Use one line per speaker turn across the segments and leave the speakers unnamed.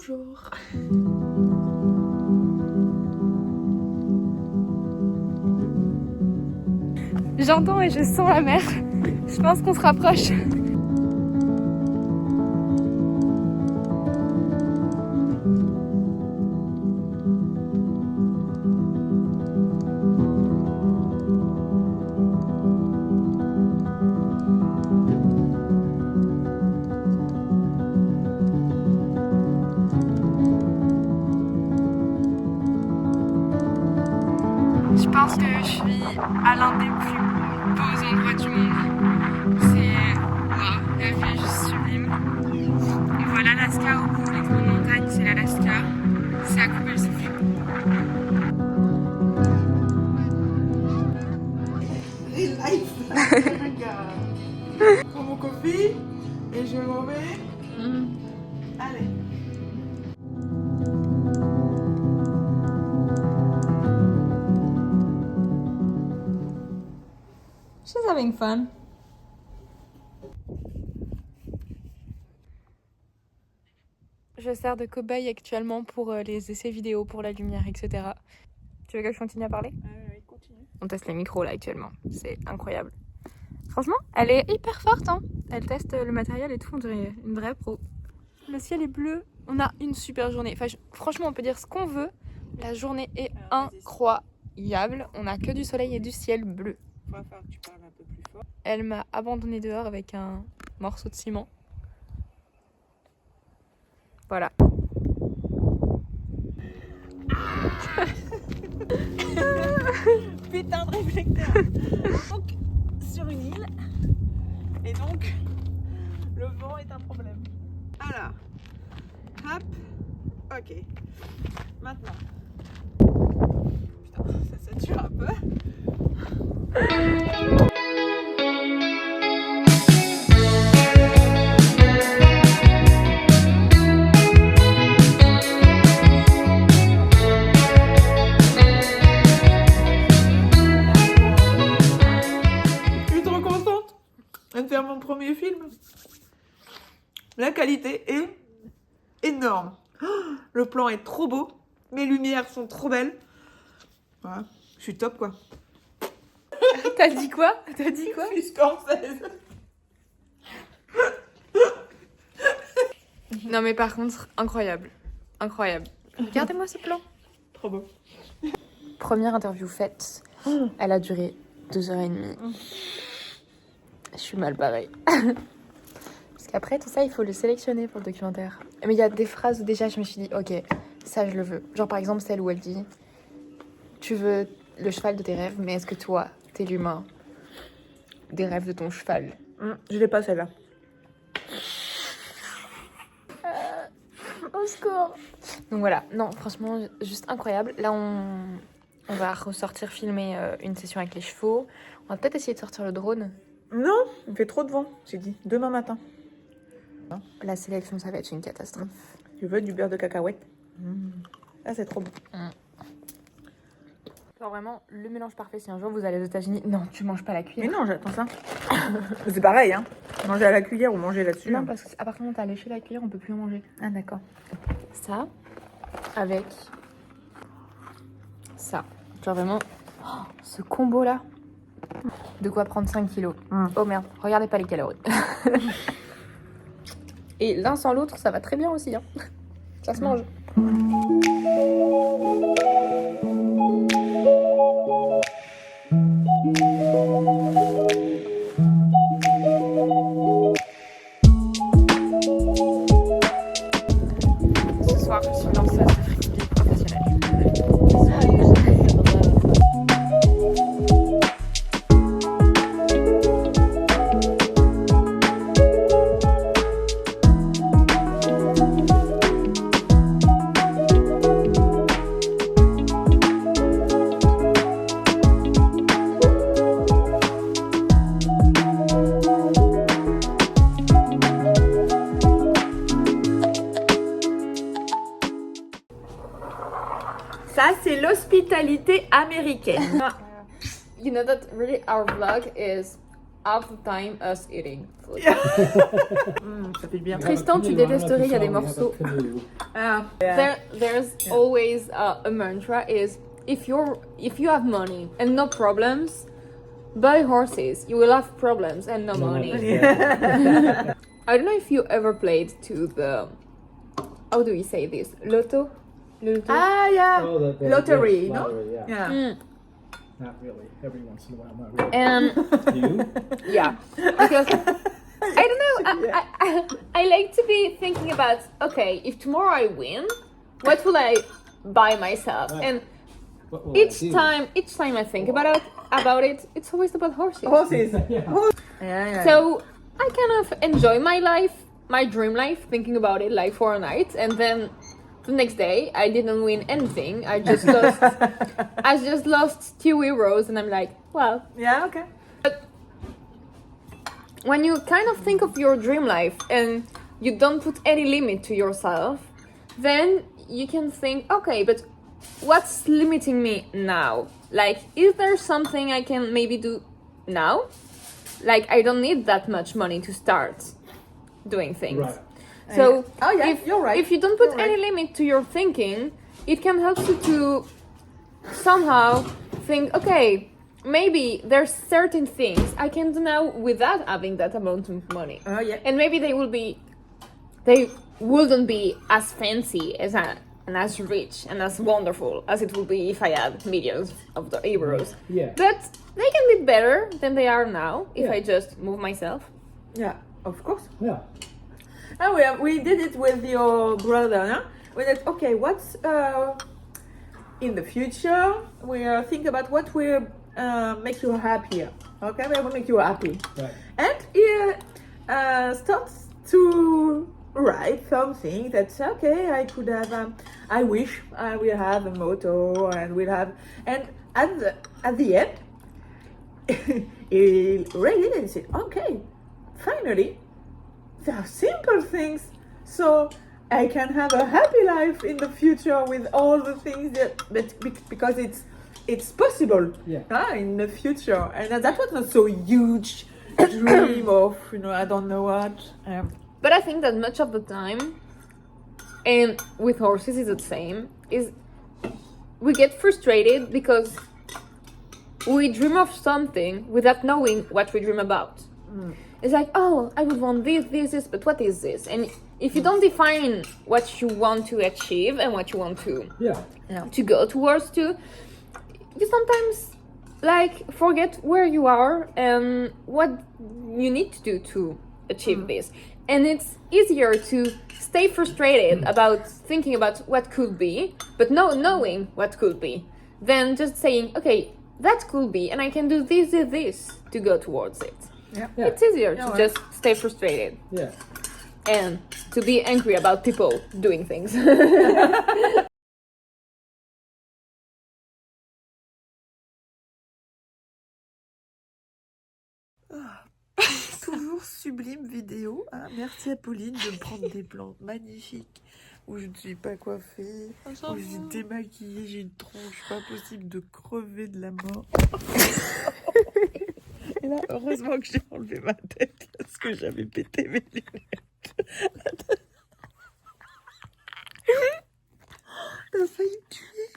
Bonjour. J'entends et je sens la mer. Je pense qu'on se rapproche. Je pense que je suis à l'un des plus beaux endroits du monde. C'est waouh, la vue est juste sublime. On voit l'Alaska au bout, les grandes montagnes, c'est l'Alaska. C'est à couper le souffle.
Real life. Je prends mon coffee et je m'en vais. Allez.
She's having fun. Je sers de cobaye actuellement pour les essais vidéo, pour la lumière, etc. Tu veux que je continue à parler?
Oui, continue.
On teste les micros là actuellement, c'est incroyable. Franchement, elle est hyper forte, hein. Elle teste le matériel et tout, on dirait une vraie pro. Le ciel est bleu, on a une super journée. Enfin, franchement, on peut dire ce qu'on veut. La journée est incroyable. On a que du soleil et du ciel bleu.
Il va falloir que tu parles un peu plus fort.
Elle m'a abandonné dehors avec un morceau de ciment. Voilà.
Putain de réflecteur. Donc, sur une île. Et donc, le vent est un problème. Alors, hop. Ok. Maintenant. Putain, ça sature un peu. De faire mon premier film. La qualité est énorme. Oh, le plan est trop beau. Mes lumières sont trop belles. Voilà, je suis top quoi.
T'as dit quoi? T'as dit quoi?
Je suis Scorsese.
Non mais par contre, incroyable. Incroyable. Regardez-moi ce plan.
Trop beau.
Première interview faite. Elle a duré 2h30. Je suis mal barrée. Parce qu'après tout ça, il faut le sélectionner pour le documentaire. Mais il y a des phrases où déjà je me suis dit, ok, ça je le veux. Genre par exemple celle où elle dit, tu veux le cheval de tes rêves, mais est-ce que toi, t'es l'humain des rêves de ton cheval?
Je l'ai pas celle-là.
Au secours. Donc voilà, non franchement, juste incroyable. Là on va ressortir filmer une session avec les chevaux. On va peut-être essayer de sortir le drone.
Non, il fait trop de vent. J'ai dit demain matin.
La sélection, ça va être une catastrophe.
Je veux du beurre de cacahuète. Ah, c'est trop bon.
Genre vraiment, le mélange parfait. Si un jour vous allez aux États-Unis, non, tu manges pas la cuillère.
Mais non, j'attends ça. C'est pareil, hein. Manger à la cuillère ou manger là-dessus.
Non, parce qu'à partir du moment où t'as léché la cuillère, on peut plus en manger.
Ah, d'accord.
Ça, avec ça. Genre vraiment, oh, ce combo-là. De quoi prendre 5 kilos. Oh merde, regardez pas les calories. Et l'un sans l'autre, ça va très bien aussi. Hein. Ça se mange. Ce soir, je suis danseuse de frisbee professionnelle.
Ça, c'est l'hospitalité américaine.
You know that really our vlog is half the time us eating food.
Ça fait bien.
Tristan, tu détesterais, il y a des morceaux.
Ah,
There's always a mantra is if you have money and no problems, buy horses. You will have problems and no money. I don't know if you ever played to the, how do we say this? Lotto? Lotto?
Ah, yeah.
Oh, the
Lottery,
yes,
no?
lottery, yeah.
Yeah.
Mm.
Not really. Every once in a while, not really.
And
Do you?
yeah, because I don't know. I like to be thinking about, okay, if tomorrow I win, what will I buy myself?
Right.
And
What will I
each
do?
time I think about it, it's always about horses.
Horses.
Yeah.
Yeah.
So I kind of enjoy my life, my dream life, thinking about it like for a night, and then the next day I didn't win anything. I just lost 2 euros, and I'm like, well.
Yeah, okay.
When you kind of think of your dream life and you don't put any limit to yourself, then you can think, okay, but what's limiting me now? Like, is there something I can maybe do now? Like, I don't need that much money to start doing things.
Right.
So,
Oh, yeah,
if,
you're right.
if you don't put
You're
any
right.
limit to your thinking, it can help you to somehow think, okay, maybe there's certain things I can do now without having that amount of money.
Oh, yeah.
And maybe they wouldn't be as fancy as and as rich and as wonderful as it would be if I had millions of the euros.
Yeah.
But they can be better than they are now if
Yeah.
I just move myself.
Yeah, of course.
Yeah.
Oh, we did it with your brother, no? We said, okay, what's in the future? We think about what will make you happier. Okay, we will make you happy.
Right.
And he starts to write something that's okay. I could have. I wish I will have a motto, and we'll have. And at the end, he read it and said, "Okay, finally, there are simple things, so I can have a happy life in the future with all the things that because it's possible,
Yeah.
in the future." And that was not so huge dream of I don't know what.
But I think that much of the time, and with horses is the same, is we get frustrated because we dream of something without knowing what we dream about. It's like, oh, I would want this, but what is this? And if you don't define what you want to achieve and what you want to
Yeah.
to go towards to, you sometimes like forget where you are and what you need to do to achieve this. And it's easier to stay frustrated about thinking about what could be, but knowing what could be, than just saying, okay, that could be, and I can do this to go towards it.
Yeah.
Yeah.
It's easier
Yeah,
to
right.
just stay frustrated
Yeah.
and to be angry about people doing things.
Toujours sublime vidéo. Hein. Merci à Pauline de me prendre des plans magnifiques où je ne suis pas coiffée, où je suis démaquillée, j'ai une tronche pas possible de crever de la mort. Et là, heureusement que j'ai enlevé ma tête parce que j'avais pété mes lunettes. T'as failli me tuer.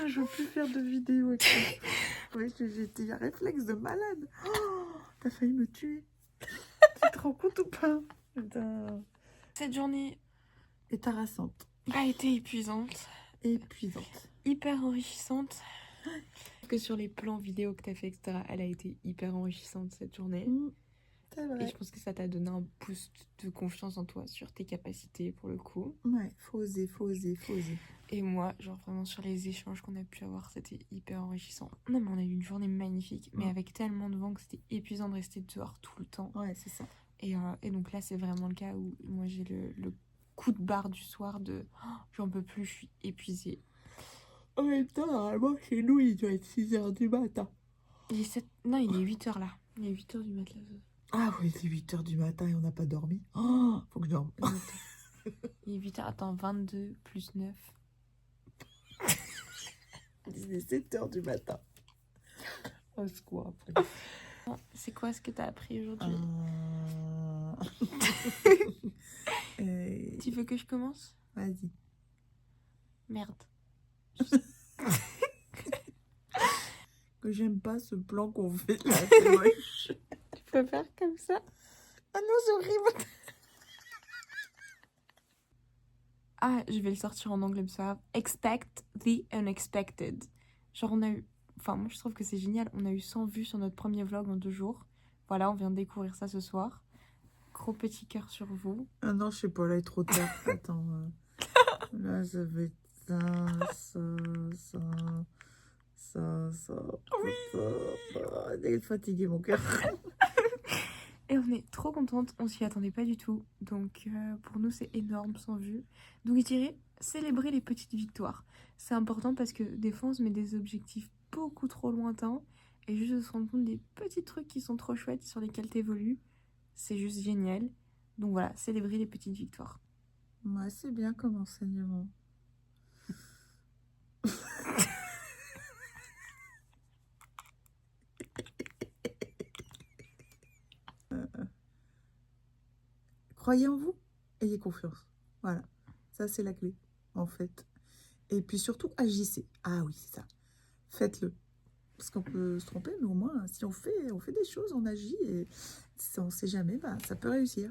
Je veux plus faire de vidéos avec toi. Ouais, j'ai un réflexe de malade. Oh, t'as failli me tuer. Tu te rends compte ou pas? Putain.
Cette journée
est harassante,
a été épuisante,
épuisante.
hyper enrichissante. Que sur les plans vidéo que t'as fait, etc., elle a été hyper enrichissante cette journée.
C'est
Et
vrai.
je pense que ça t'a donné un boost de confiance en toi, sur tes capacités pour le coup.
Ouais, faut oser, faut oser, faut oser.
Et moi, genre vraiment sur les échanges qu'on a pu avoir, c'était hyper enrichissant. Non mais on a eu une journée magnifique, mais avec tellement de vent que c'était épuisant de rester dehors tout le temps.
Ouais, c'est ça.
Et donc là, c'est vraiment le cas où moi j'ai le coup de barre du soir de oh, j'en peux plus, je suis épuisée.
En même temps, normalement, chez nous, il doit être 6h du matin.
Non, il est 8h là. Il est 8h du matin.
Ah oui, c'est 8h du matin et on n'a pas dormi. Oh, faut que je dorme.
Il est 8h, attends, 22 plus 9.
Il est 7h du matin. Au secours après.
C'est quoi ce que t'as appris aujourd'hui? Tu veux que je commence?
Vas-y.
Merde.
Que j'aime pas ce plan qu'on fait là, c'est moche.
Tu peux faire comme ça?
Ah non, c'est horrible.
Ah, je vais le sortir en anglais, mais c'est pas grave. Expect the unexpected. Genre, on a eu... Enfin, moi, je trouve que c'est génial. On a eu 100 vues sur notre premier vlog en 2 jours. Voilà, on vient de découvrir ça ce soir. Gros petit cœur sur vous.
Ah non, je sais pas, là, il est trop tard. Attends. Là, ça va être ça. Oui. Il est fatigué, mon cœur.
Et on est trop contente. On s'y attendait pas du tout. Donc, pour nous, c'est énorme, 100 vues. Donc, je dirais célébrer les petites victoires. C'est important parce que des fois, on se met des objectifs beaucoup trop lointains. Et juste de se rendre compte des petits trucs qui sont trop chouettes sur lesquels t'évolues. C'est juste génial. Donc voilà, célébrer les petites victoires.
Ouais, c'est bien comme enseignement. Croyez en vous, ayez confiance. Voilà, ça c'est la clé, en fait. Et puis surtout, agissez. Ah oui, c'est ça. Faites-le. Parce qu'on peut se tromper, mais au moins, si on fait des choses, on agit. Et si on ne sait jamais, bah, ça peut réussir.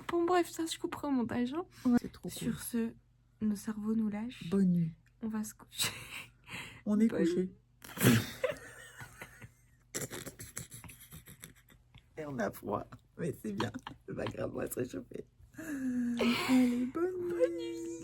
Bon bref, ça je couperai au montage. Hein.
Ouais, c'est trop cool.
Sur ce, nos cerveaux nous lâchent.
Bonne nuit.
On va se coucher.
On est
Bonne
couché. Et on a froid. Mais c'est bien. C'est pas grave, on va se réchauffer. Allez, bonne nuit.